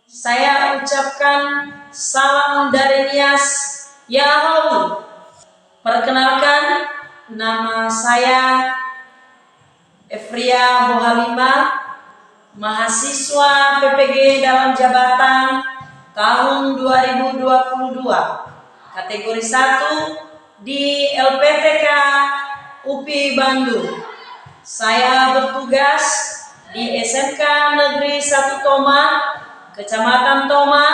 Saya ucapkan salam dari Nias Yahoo. Perkenalkan, nama saya Efria Bohalima, mahasiswa PPG dalam jabatan tahun 2022, kategori 1 di LPTK UPI Bandung. Saya bertugas di SMK Negeri 1 Toma, Kecamatan Toma,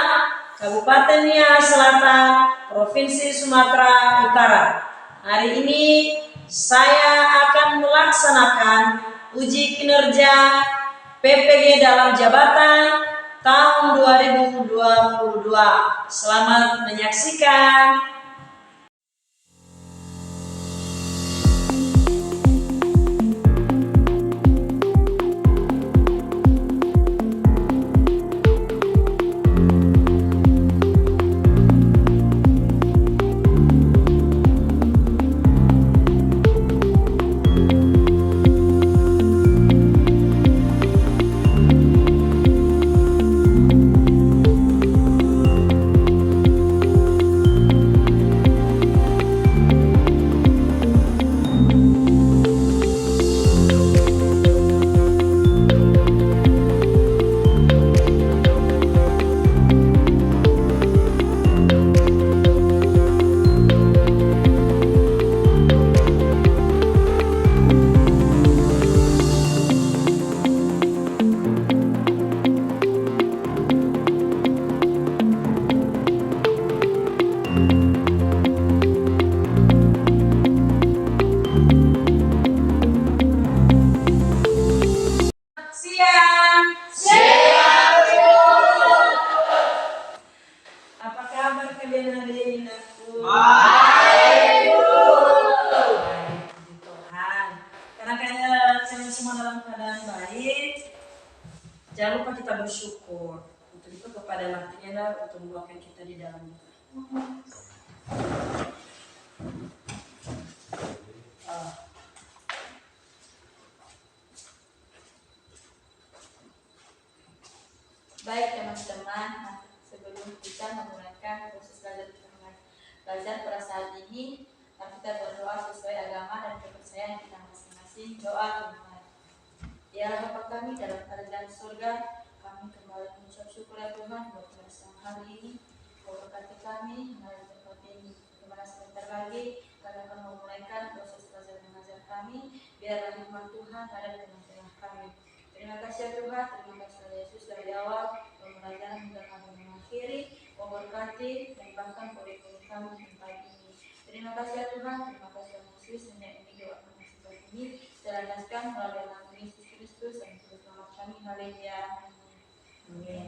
Kabupaten Nias Selatan, Provinsi Sumatera Utara. Hari ini saya akan melaksanakan uji kinerja PPG dalam jabatan tahun 2022. Selamat menyaksikan. Apa kabar kalian hari ini? Baik, Bu. Baik, puji Tuhan. Karena kalian semua dalam keadaan baik, jangan lupa kita bersyukur. Untuk itu kepada Martina untuk membawakan kita di dalam doa. Baik teman-teman, sebelum kita memulaikan proses belajar pada saat ini, kita berdoa sesuai agama dan kepercayaan kita masing-masing. Doa Tuhan. Ya Bapa kami dalam kerajaan surga, kami kembali mengucap syukur ya Tuhan buat pada siang hari ini. Kau berkati kami melalui tempat ini. Dimana sebentar lagi kami akan memulaikan proses belajar mengajar kami. Biarlah firman Tuhan ada di tengah-tengah kami. Terima kasih ya Tuhan, terima kasih ya Yesus dari awal pembelajaran hingga kami mengakhiri, memberkati dan bahkan kurikulum kami di pagi ini. Terima kasih ya Tuhan, terima kasih ya Yesus, hanya ini doa kami seperti ini, dilanjutkan melalui nama Yesus Kristus yang Juru Selamat kami. Haleluya. Amin.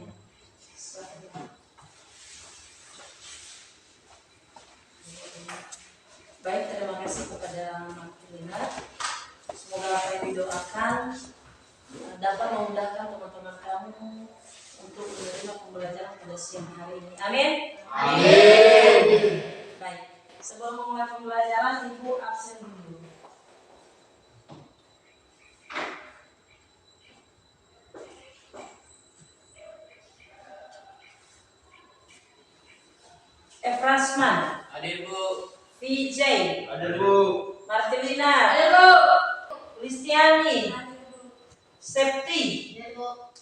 Baik, terima kasih kepada Martina. Semoga apa yang didoakan dapat memudahkan teman-teman kamu untuk menerima pembelajaran pada siang hari ini. Amin. Amin. Baik, sebelum memulai pembelajaran, Ibu absen dulu. Efrasman. Hadir Bu. VJ. Hadir Bu. Martelina. Hadir Bu. Listiani. Septi. Hadir Bu.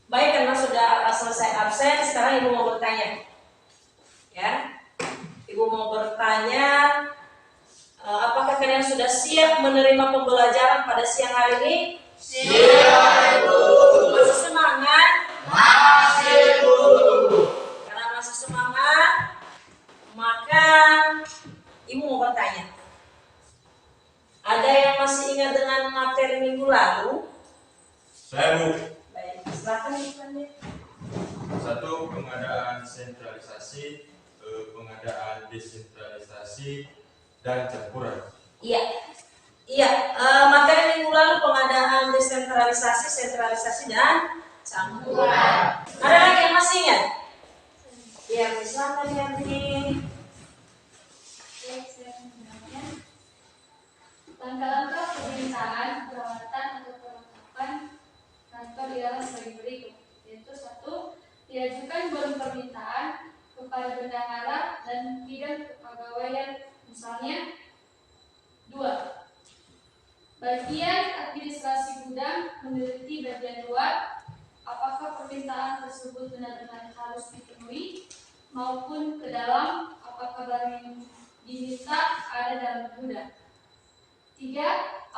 Baik, karena sudah selesai absen, sekarang Ibu mau bertanya. Ya, Ibu mau bertanya, apakah kalian sudah siap menerima pembelajaran pada siang hari ini? Siap, Bu. Masih semangat? Masih, Bu. Karena masih semangat, maka Ibu mau bertanya. Ada yang masih ingat dengan materi minggu lalu? Saya, Bu. Baik, silakan Ibu. Satu, pengadaan sentralisasi, pengadaan desentralisasi, dan campuran. Iya, materi minggu lalu pengadaan desentralisasi, sentralisasi, dan campuran. Ada lagi yang masih ingat? Ya, silakan Yanti. Langkah-langkah pemerintahan, perawatan, bendahara dan bidang kepegawaian. Misalnya 2. Bagian administrasi gudang meneliti bagian luar apakah permintaan tersebut benar-benar harus dipenuhi, maupun ke dalam apakah barang yang diminta ada dalam gudang. 3.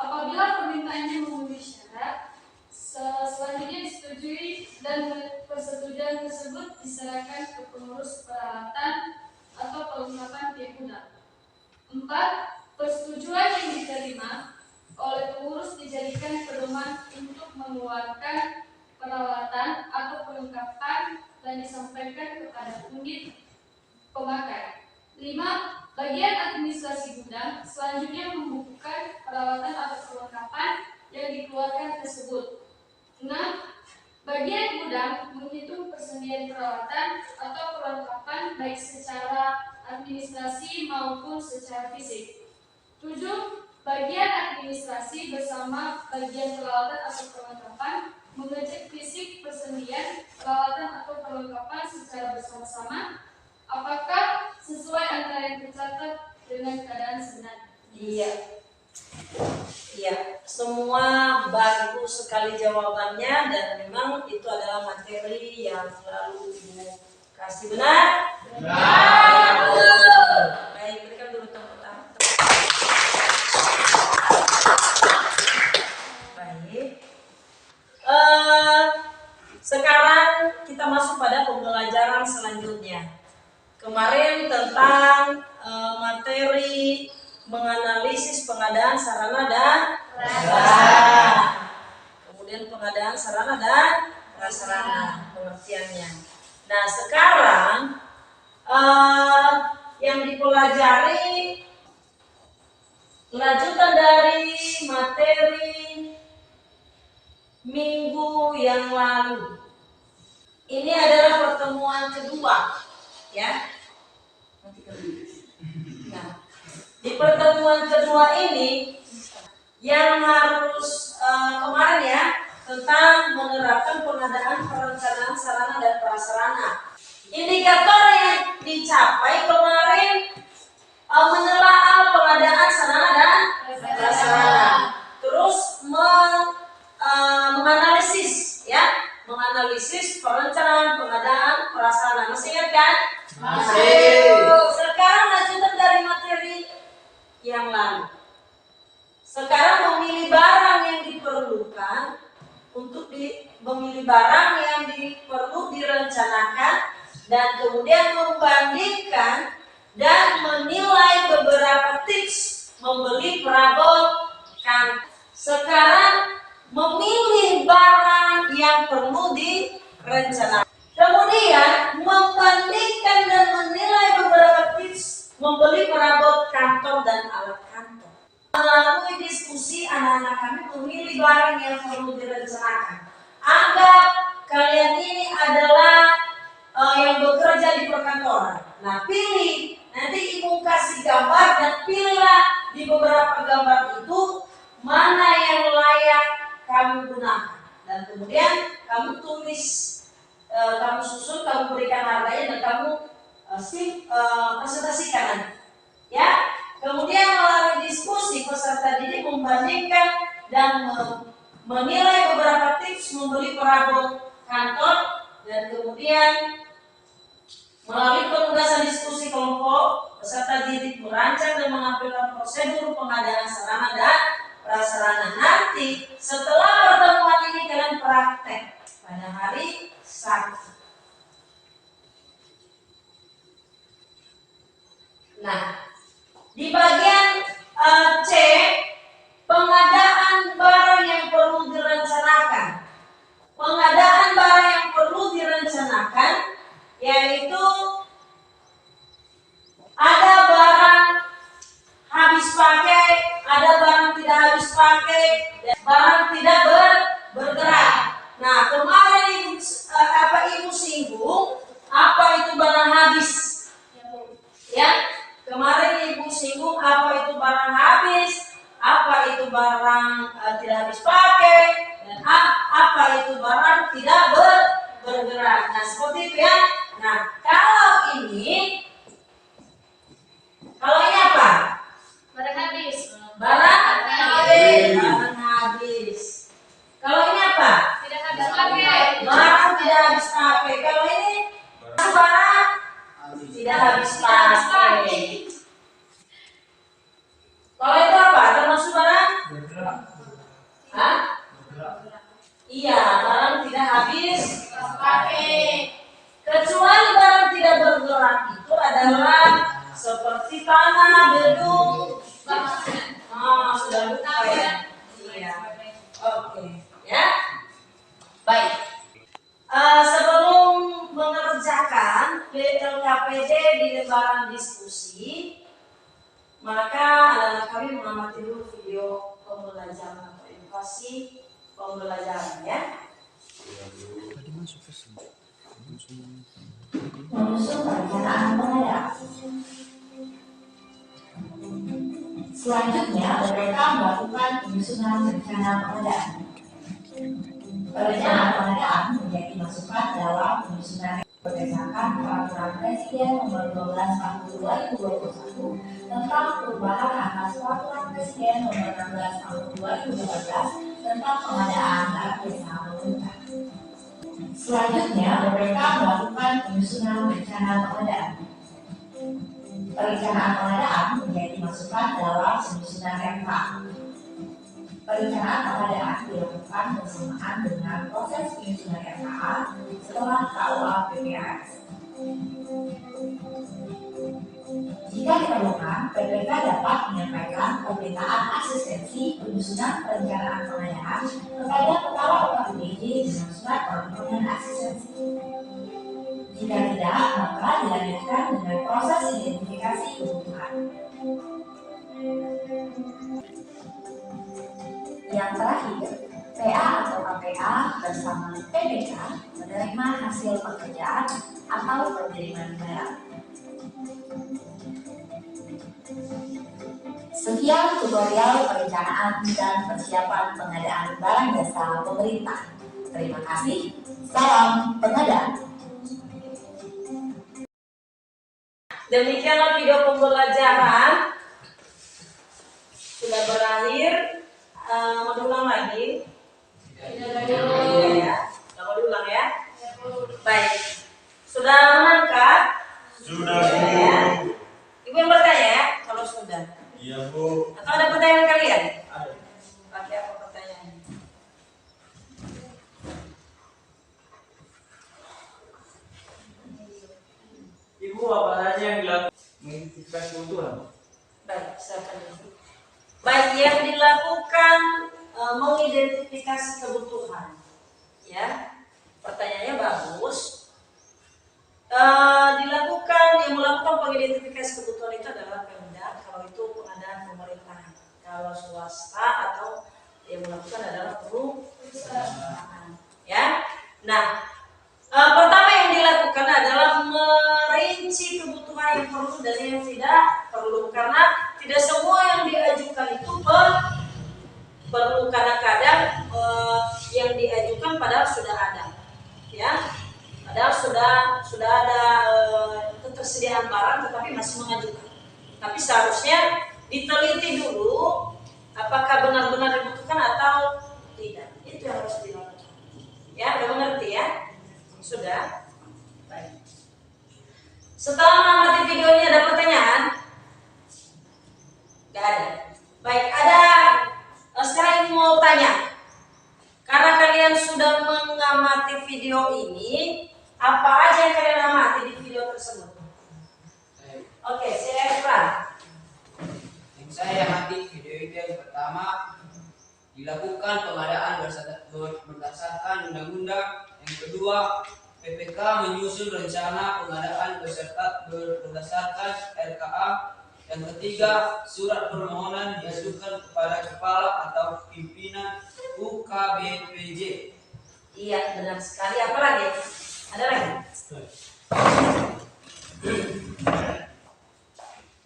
Apabila permintaannya memenuhi syarat, selanjutnya disetujui dan persetujuan tersebut diserahkan ke pengurus peralatan atau perlengkapan pihak gudang. 4. Persetujuan yang diterima oleh pengurus dijadikan pedoman untuk mengeluarkan peralatan atau perlengkapan dan disampaikan kepada unit pemakai. 5. Bagian administrasi gudang selanjutnya membukukan peralatan atau perlengkapan yang dikeluarkan tersebut. 6. Bagian gudang menghitung persediaan peralatan atau perlengkapan baik secara administrasi maupun secara fisik. 7. Bagian administrasi bersama bagian peralatan atau perlengkapan mengecek fisik persediaan peralatan atau perlengkapan secara bersama-sama apakah sesuai antara yang tercatat dengan keadaan sebenarnya. Iya, semua bagus sekali jawabannya dan memang itu adalah materi yang selalu Ibu kasih. Benar? Benar. Baik, berikan dulu tepuk tangan. Baik. Sekarang kita masuk pada pembelajaran selanjutnya. Kemarin tentang materi menganalisis pengadaan sarana dan prasarana. Kemudian pengadaan sarana dan prasarana, pengertiannya. Nah, sekarang yang dipelajari lanjutan dari materi minggu yang lalu. Ini adalah pertemuan kedua, ya. Nah, di pertemuan kedua ini yang harus kemarin ya tentang menerapkan pengadaan perencanaan sarana dan prasarana. Indikator yang dicapai kemarin menelaah pengadaan sarana dan prasarana. Terus menganalisis ya, menganalisis perencanaan pengadaan prasarana. Masih ingat kan? Masih. Sekarang lanjutan dari materi yang lalu. Sekarang memilih barang yang diperlukan untuk memilih barang yang perlu direncanakan dan kemudian membandingkan dan menilai beberapa tips membeli perabot kan. Sekarang memilih barang yang perlu direncanakan. Kemudian membandingkan dan menilai beberapa tips membeli perabot kantor dan alat kantor. Melalui diskusi anak-anak kami memilih barang yang perlu direncanakan. Anggap kalian ini adalah yang bekerja di perkantoran. Nah, pilih, nanti Ibu kasih gambar dan pilihlah di beberapa gambar itu mana yang layak kamu gunakan. Dan kemudian kamu tulis, kamu susun, kamu berikan harganya dan kamu presentasikan nanti. Ya, kemudian melalui diskusi peserta didik membandingkan dan menilai beberapa tips membeli perabot kantor dan kemudian melalui penugasan diskusi kelompok peserta didik merancang dan menampilkan prosedur pengadaan sarana dan prasarana. Nanti setelah pertemuan ini kalian praktek pada hari Sabtu. Nah, di bagian C, pengadaan barang yang perlu direncanakan. Pengadaan barang yang perlu direncanakan yaitu ada barang habis pakai, ada barang tidak habis pakai, dan barang tidak bergerak. Nah, kemarin Ibu singgung apa itu barang habis? Ya, kemarin Ibu singgung apa itu barang habis, apa itu barang tidak habis pakai, dan apa itu barang tidak bergerak. Nah, seperti itu ya. Nah, kalau ini Kalau ini apa? Barang habis. Barang habis. Barang habis. Kalau ini apa? Tidak habis pakai. Barang tidak habis pakai. Kalau ini barang tidak habis pakai. Kalau itu apa? Termasuk barang? Hah? Iya, barang tidak habis Pakai. kecuali barang tidak bergerak itu adalah seperti tanah, gedung. Sudah lupa ya. Iya. Oke, ya. Baik. Sebelum mengerjakan LKPD di lembaran diskusi, maka kami mengamati dulu video pembelajaran atau edukasi pembelajaran ya. Menyusun perencanaan pengadaan. Selanjutnya, mereka melakukan penyusunan rencana pengadaan. Perencanaan pengadaan menjadi masukan dalam penyusunan berdasarkan Peraturan Presiden Nomor 12 Tahun 2021 tentang perubahan atas Peraturan Presiden Nomor 16 Tahun 2018 tentang pengadaan barang jasa pemerintah. Selanjutnya, mereka melakukan penyusunan rencana pengadaan. Perencanaan pengadaan menjadi masukan dalam penyusunan RKA. Perencanaan pengadaan dilakukan bersamaan dengan proses penyusunan RKA setelah KUA PPAS. Jika diperlukan, PPK dapat menyampaikan permintaan asistensi penyusunan perencanaan pengadaan kepada Kepala UPD dengan surat permohonan asistensi. Jika tidak, maka dilanjutkan dengan proses identifikasi kebutuhan. Yang terakhir, PA atau KPA bersama PBK menerima hasil pekerjaan atau penerimaan barang. Sekian tutorial perencanaan dan persiapan pengadaan barang jasa pemerintah. Terima kasih. Salam pengadaan. Demikianlah video pembelajaran sudah berakhir. Mau diulang lagi? Ya. Mau diulang ya? Baik. Sudah menangkap? Sudah, Ya. Bu. Ibu yang bertanya ya? Kalau sudah. Iya, Bu. Atau ada pertanyaan kalian? Ada. Pakai apa pertanyaannya? Ibu, apa saja yang dilakukan mengidentifikasi kebutuhan? Baik, silakan. Baik, yang dilakukan mengidentifikasi kebutuhan. Ya, pertanyaannya bagus. Yang melakukan pengidentifikasi kebutuhan itu adalah Pemda. Kalau itu pengadaan pemerintahan. Kalau swasta atau yang melakukan adalah perusahaan. Ya, nah. Pertama yang dilakukan adalah merinci kebutuhan yang perlu dan yang tidak perlu, karena tidak semua yang diajukan itu perlu, karena kadang yang diajukan padahal sudah ada, ya, padahal sudah ada ketersediaan barang tetapi masih mengajukan. Tapi seharusnya diteliti dulu apakah benar-benar dibutuhkan atau tidak. Itu yang harus dilakukan. Ya, udah mengerti ya? Sudah? Baik. Setelah mengamati video ini ada pertanyaan? Gak ada. Baik, sekarang ibu mau tanya. Karena kalian sudah mengamati video ini, apa aja yang kalian amati di video tersebut? Oke, saya Efran. Yang saya amati video itu yang pertama, dilakukan pengadaan berdasarkan undang-undang. Yang kedua, PPK menyusun rencana pengadaan berdasarkan RKA. Yang ketiga, surat permohonan diajukan kepada kepala atau pimpinan UKBPJ. Iya, benar sekali. Apa lagi? Ada lagi?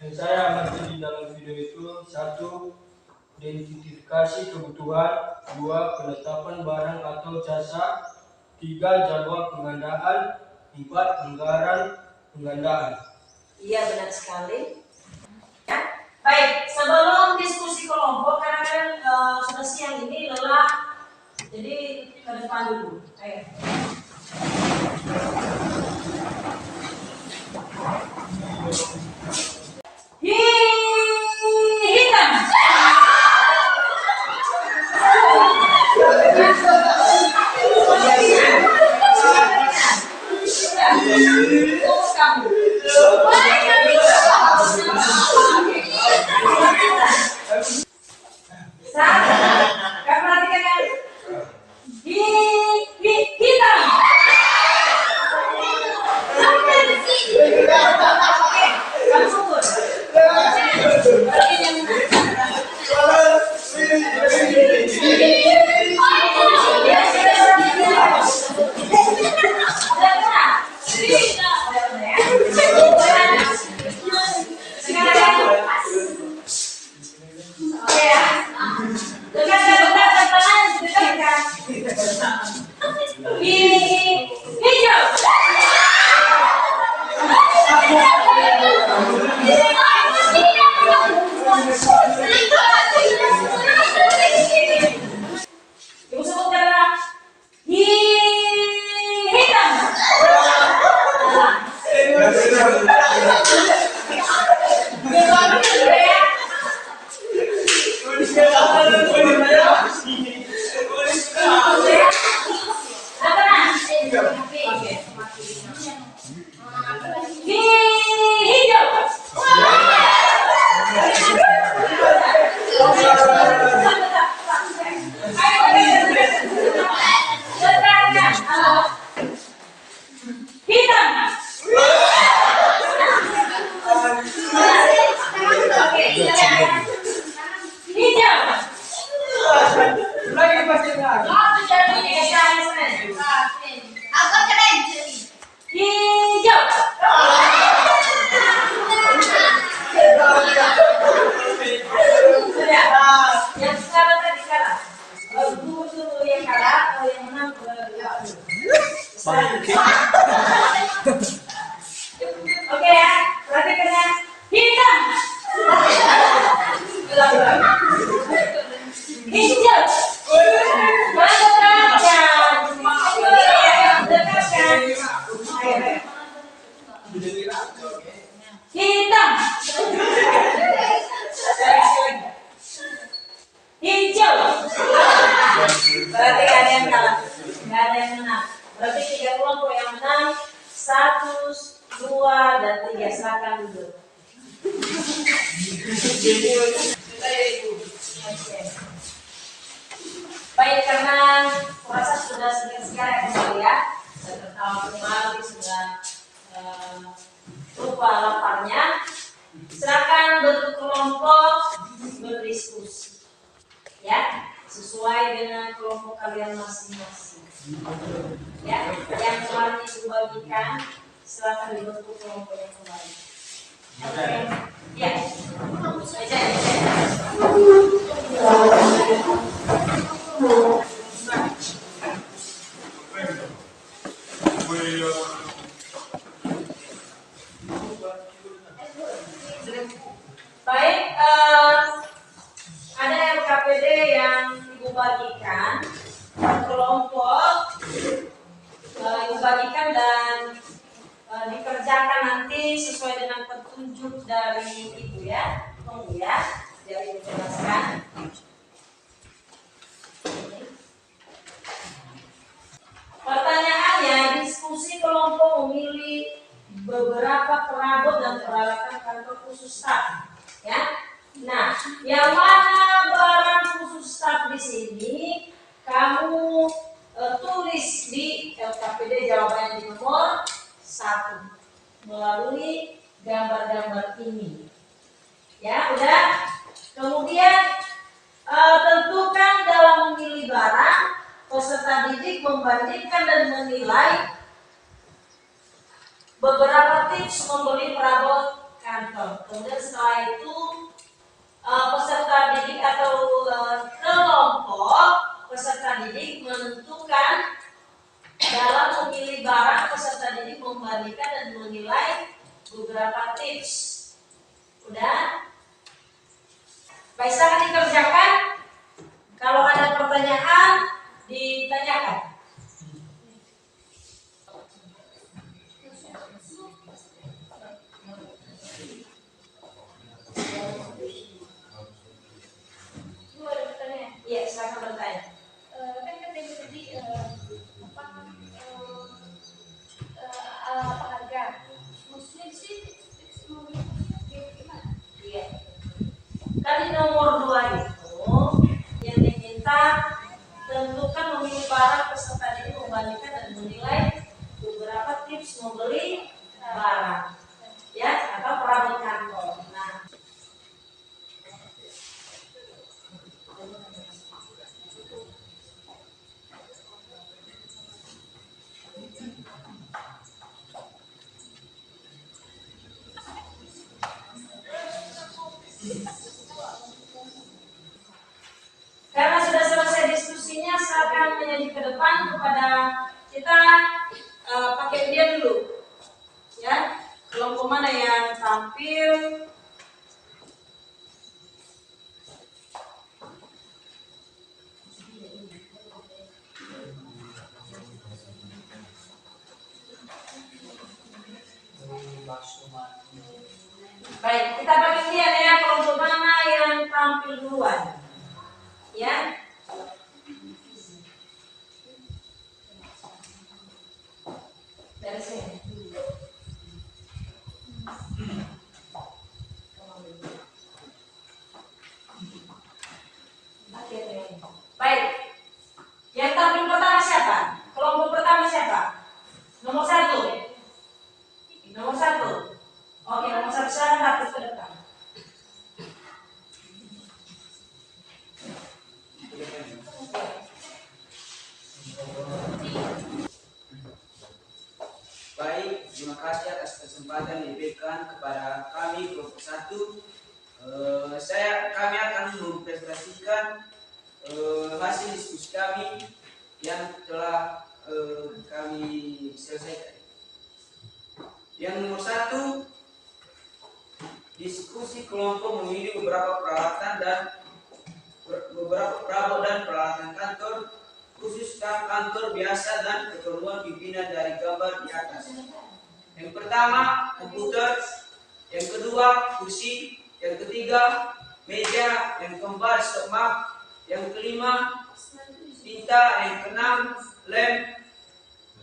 Yang saya amati di dalam video itu, 1. Identifikasi kebutuhan. 2. Penetapan barang atau jasa. 3. Jadwal pengadaan. 4. Anggaran pengadaan. Iya, benar sekali. Sebelum diskusi kelompok, karena kan sudah siang ini lelah, jadi ke depan dulu. Ayo. Hitam. Oke ya, perhatikan ya. Hitam. Hijau. Dekatkan. Hitam. Hijau. Berarti gak ada yang kalah, gak ada yang menang. Berarti 3 kelompok yang menang. 1, 2, dan 3. Silakan duduk. Baik, karena puasa sudah sedikit-sedikit kembali ya, sudah tertawa kembali, sudah lupa laparnya. Silakan bentuk kelompok berdiskusi, ya, sesuai dengan kelompok kalian masing-masing. Ya, yang kemarin itu bagikan, silakan dibentuk kelompok yang kembali. Oke, ya. Baik, ada LKPD yang ibu bagikan kelompok, ibu bagikan dan dikerjakan nanti sesuai dengan petunjuk dari ibu ya, tunggu ya, biar ibu jelaskan. Pertanyaannya, diskusi kelompok memilih beberapa perabot dan peralatan kantor khusus staf, ya. Nah, yang mana barang khusus staf di sini kamu tulis di LKPD jawabannya di nomor 1 melalui gambar-gambar ini. Ya, udah. Kemudian tentukan dalam memilih barang, peserta didik membandingkan dan menilai beberapa tips membeli perabot kantor. Kemudian setelah itu peserta didik atau kelompok peserta didik menentukan dalam memilih barang, peserta didik membandingkan dan menilai beberapa tips. Udah? Baik, sangat dikerjakan. Kalau ada pertanyaan, ditanyakan. Ibu ada pertanyaan. Iya, silakan bertanya. Kan katanya tadi apa harga? Maksudnya di sini gimana? Iya. Kali nomor 2 itu yang diminta tentukan memilih barang peserta ini membandingkan dan menilai beberapa tips membeli barang, ya, atau perabot kantor. Nah, karena sudah selesai diskusinya, saya akan menyanyi ke depan kepada kita pakai dia dulu, ya. Kelompok mana yang tampil? Baik, kita bagi dia ya, kelompok mana yang tampil duluan, ya. Dari sini. Baik, yang tampil pertama siapa? Kelompok pertama siapa? Nomor 1. Nomor 1. Oke, nomor 1 silakan tampil ke depan. Baik, terima kasih atas kesempatan yang diberikan kepada kami kelompok 1. Kami akan mempresentasikan hasil diskusi kami yang telah kami selesaikan. Yang nomor 1, diskusi kelompok memilih beberapa peralatan dan beberapa perabot dan peralatan kantor khusus staf kantor biasa dan keperluan pimpinan dari gambar di atas. Yang pertama, komputer. Yang kedua, kursi. Yang ketiga, meja. Yang keempat, stok map. Yang kelima, tinta. Yang keenam, lem.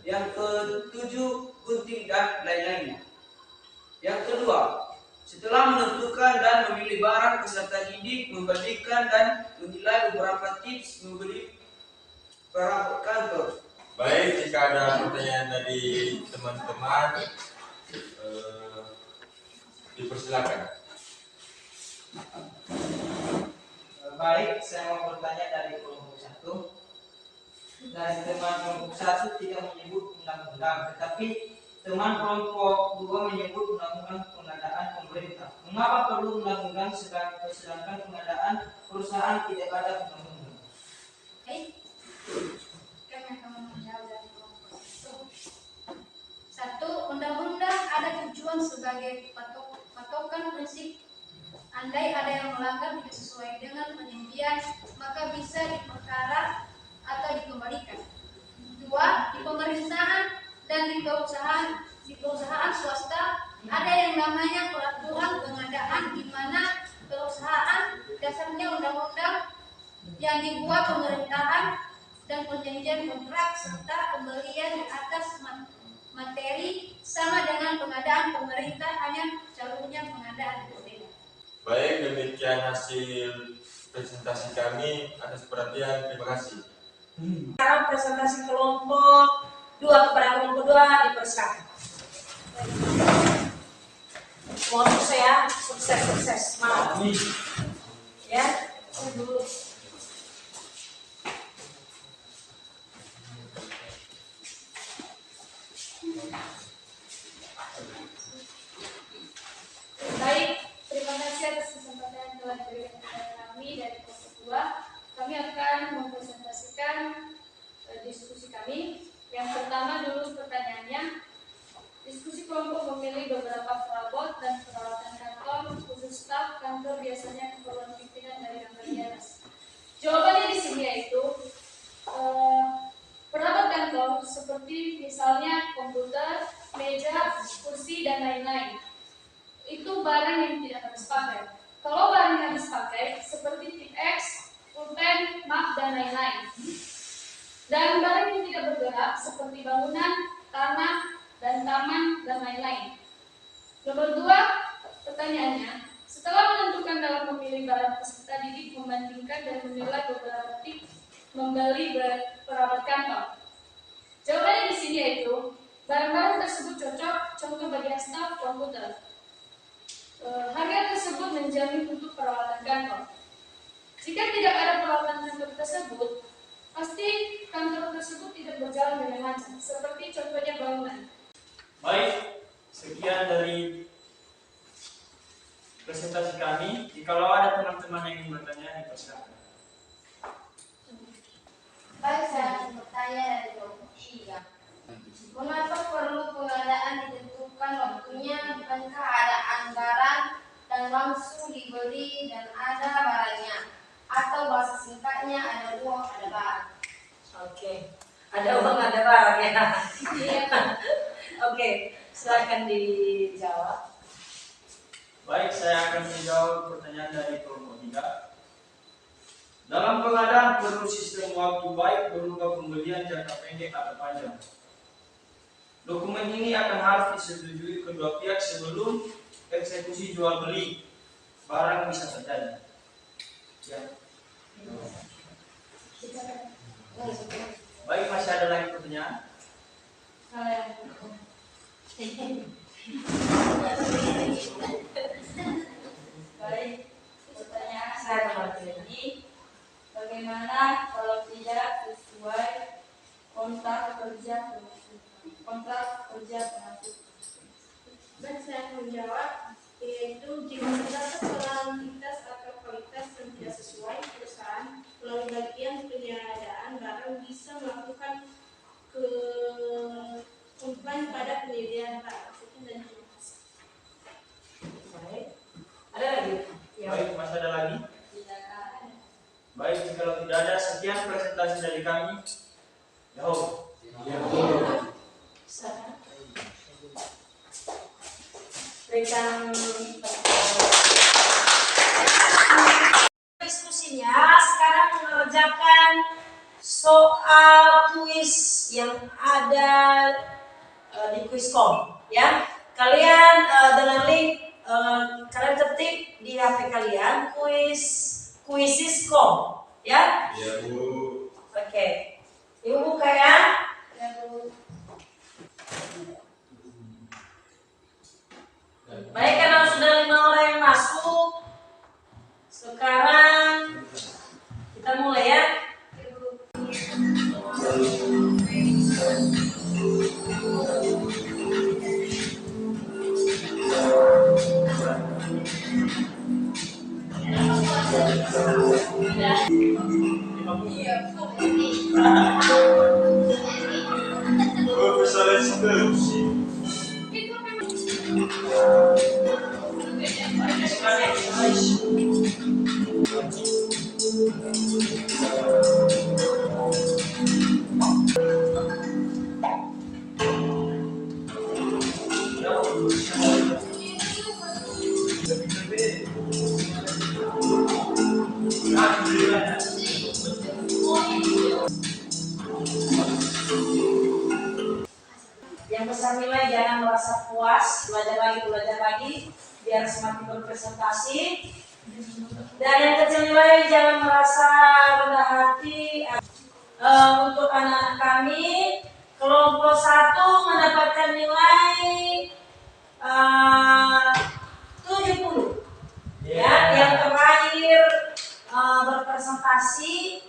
Yang ketujuh, gunting dan lain-lainnya. Yang kedua, setelah menentukan dan memilih barang, peserta didik membandingkan dan menilai beberapa tips membeli perabot kantor. Baik, jika ada pertanyaan dari teman-teman, dipersilakan. Baik, saya mau bertanya dari kelompok 1. Dari teman kelompok 1 tidak menyebut undang-undang, tetapi teman kelompok 2 menyebut undang-undang pengadaan pemerintah. Mengapa perlu undang-undang sedangkan pengadaan perusahaan tidak ada undang-undang? Baik, kami akan menjawab dari kelompok 1. 1. Undang-undang ada tujuan sebagai patokan prinsip. Andai ada yang melanggar tidak sesuai dengan perjanjian, maka bisa diperkara atau dikembalikan. 2. Di pemerintahan dan di perusahaan swasta ada yang namanya peraturan pengadaan, di mana perusahaan dasarnya undang-undang yang dibuat pemerintahan dan perjanjian kontrak serta pembelian di atas materi sama dengan pengadaan pemerintah, hanya jalurnya pengadaan berbeda. Baik, demikian hasil presentasi kami. Atas perhatian, terima kasih. Sekarang presentasi kelompok 2 kepada kelompok 2 dipersilakan. Mohon sukses ya, sukses, semangat. Ya, dulu. Baik, terima kasih atas kesempatan yang telah diberikan kepada kami dari kelompok 2. Kami akan mempresentasikan diskusi kami. Yang pertama dulu pertanyaannya, diskusi kelompok memilih beberapa perabot dan peralatan kantor khusus staf kantor biasanya keperluan pimpinan dari dan lain-lain. Dan barang yang tidak bergerak seperti bangunan, tanah, dan taman, dan lain-lain. Nomor 2, pertanyaannya, setelah menentukan dalam memilih barang peserta didik membandingkan dan menilai beberapa tips membeli perabot kantor. Jawabannya di sini yaitu barang-barang tersebut cocok, contoh bagian staf komputer. Harga tersebut menjamin untuk perawatan kantor. Jika tidak ada perawatan kantor tersebut, pasti kantor tersebut tidak berjalan dengan lancar, seperti contohnya bangunan. Baik, sekian dari presentasi kami. Jikalau ada teman-teman yang ingin bertanya, dipersilakan. Baik, saya bertanya dari kelompok 3. Mengapa perlu pengadaan ditentukan waktunya, bukankah ada anggaran dan langsung dibeli dan ada barangnya? Atau bahasa singkatnya ada uang, ada barang. Oke. Ada uang, ada barang ya. Oke, silakan dijawab. Baik, saya akan menjawab pertanyaan dari kelompok 3. Dalam pengadaan perlu sistem waktu baik berupa pembelian jangka pendek atau panjang. Dokumen ini akan harus disetujui kedua pihak sebelum eksekusi jual beli barang bisa terjadi. Ya. Baik, masih ada lagi pertanyaan? Baik, pertanyaan saya ini, bagaimana kalau tidak sesuai kontrak kerja pengasuhan? Dan saya menjawab, yaitu jika terdapat kualitas atau kualitas yang tidak sesuai, perusahaan melalui bagian pengadaan barang bisa melakukan komplain pada penyediaan barang. Sekian dan terima kasih. Baik. Ada lagi? Ya. Baik, masih ada lagi? Baik, kalau tidak ada, sekian presentasi dari kami. Jauh. Berikan diskusinya. Sekarang mengerjakan soal kuis yang ada di Quizcom, ya. Kalian dengan link kalian ketik di HP kalian Quizizcom, ya. Iya, Bu. Oke. Ibu buka ya. Baik, karena sudah 5 orang yang masuk, sekarang kita mulai ya. Professor Institusi. Yang besar nilai jangan merasa puas, belajar lagi, biar semakin berpresentasi. Dan yang kecil nilai jangan merasa rendah hati. Untuk anak-anak kami, kelompok 1 mendapatkan nilai 70. Ya, yang terakhir berpresentasi,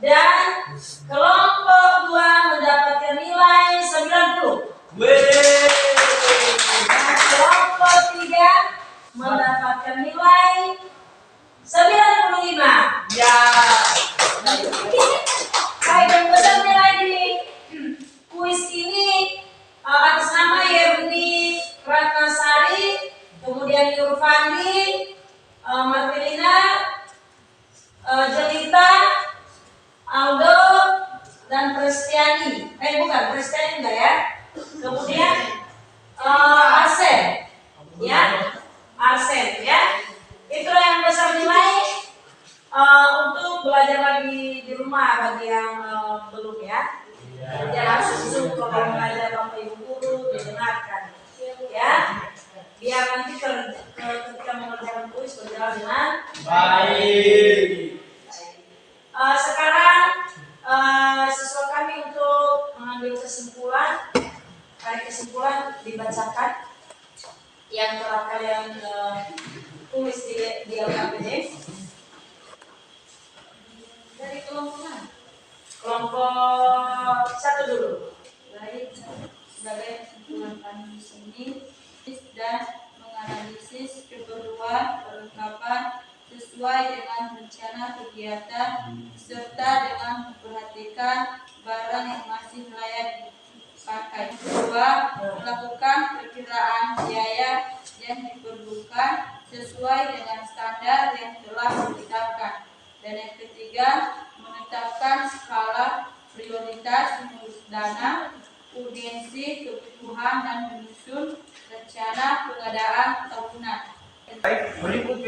dan kelompok 2 mendapatkan nilai 90. Dan kelompok 3 mendapatkan nilai 95. Ya. Baik, yang besar nilai di kuis ini atas nama Yerni Ratnasari, kemudian Yurfandi, Martilina, Jelita, Aldo, dan Prestiani. Bukan Prestiani enggak ya? Kemudian Arsen, ya, Arsen, ya. Itulah yang besar nilai untuk belajar lagi di rumah bagi yang belum ya. Jangan langsung kalau mengajar Bapak Ibu guru didengarkan ya. Biar nanti ketika mengerjakan tulis berjalan dengan Baik. Sekarang siswa kami untuk mengambil kesimpulan. Tarik kesimpulan dibacakan yang telah kalian tulis di LKPD. Dari kelompok mana? Kelompok 1 dulu. Baik, sebagai kesimpulan kami di sini dan menganalisis keperluan perlengkapan sesuai dengan rencana kegiatan serta dengan memperhatikan barang yang masih layak dipakai. Kedua, melakukan perkiraan biaya yang diperlukan sesuai dengan standar yang telah ditetapkan. Dan yang ketiga, menetapkan skala prioritas mengurus dana, urgensi, kebutuhan, dan menyusun rencana pengadaan tahunan. Baik, berikut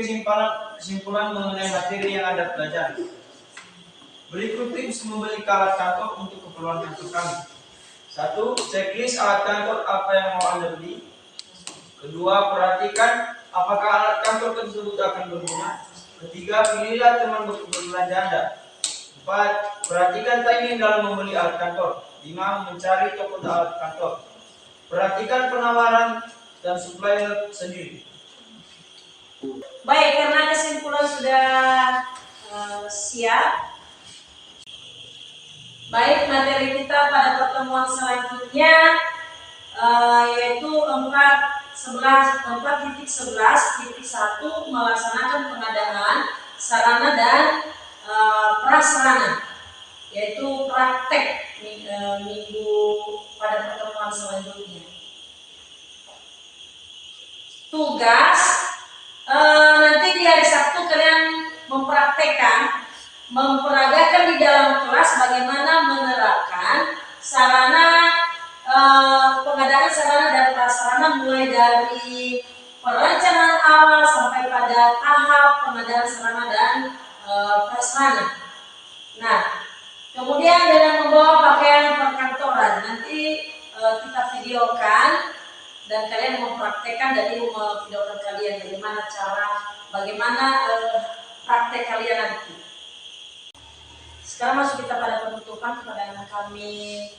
kesimpulan mengenai materi yang Anda pelajari. Berikut tips membeli alat kantor untuk keperluan kantor kami. 1. Checklist alat kantor apa yang mau Anda beli. Kedua, perhatikan apakah alat kantor tersebut akan berguna. Ketiga, pilihlah teman berbelanja Anda. 4. Perhatikan timing dalam membeli alat kantor. 5. Mencari toko alat kantor. Perhatikan penawaran dan supplier sendiri. Baik, karena kesimpulan sudah siap. Baik, materi kita pada pertemuan selanjutnya yaitu 4.11.1 melaksanakan pengadaan sarana dan prasarana, yaitu praktek minggu pada pertemuan selanjutnya. Tugas nanti di hari Sabtu kalian memperagakan di dalam kelas bagaimana menerapkan sarana pengadaan sarana dan prasarana mulai dari perencanaan awal sampai pada tahap pengadaan sarana dan prasarana. Nah, kemudian dengan membawa pakaian perkantoran nanti kita videokan dan kalian mempraktekkan dari memvideokan kalian bagaimana praktek kalian nanti. Sekarang masuk kita pada penutupan kepada anak kami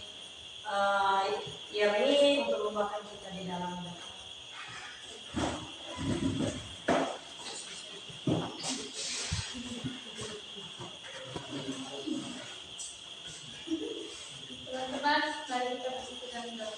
Yerni untuk membawakan kita di dalam. Teman-teman, mari kita bersikutan doa.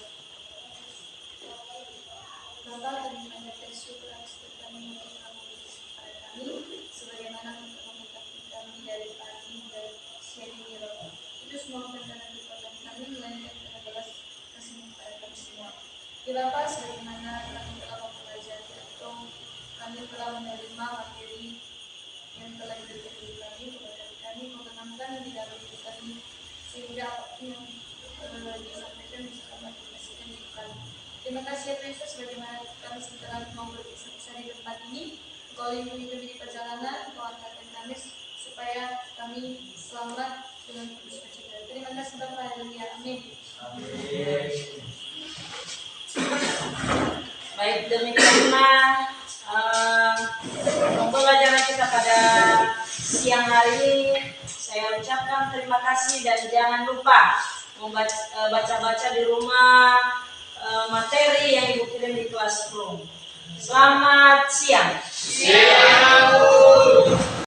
Bapak, kami mengucapkan syukur atas berkami untuk kamu kepada kami, sebagaimana untuk mengetahui kami dari pagi hingga siang ini, Bapak. Itu semua rencana kekuatan kami, melainkan karena belas kasih kepada kami semua. Ya Bapak, sebagaimana kami telah mempelajari atau kami telah menerima materi yang telah diberikan kepada kami, mau tenangkan di dalam hidup kami, sehingga apapun yang disampaikan bisa kami aplikasikan di hidup kami. Terima kasih ya Yesus, bagaimana kami setelah mau berpisah di tempat ini, Engkau lindungi kami di perjalanan, Engkau angkatkan kami supaya kami selamat dengan penuh sukacita. Terima kasih Bapak, haleluya, amin. Baik, demikianlah pembelajaran kita pada siang hari ini. Saya ucapkan terima kasih dan jangan lupa baca-baca di rumah materi yang Ibu kirim di kelas room. Selamat siang. Siang.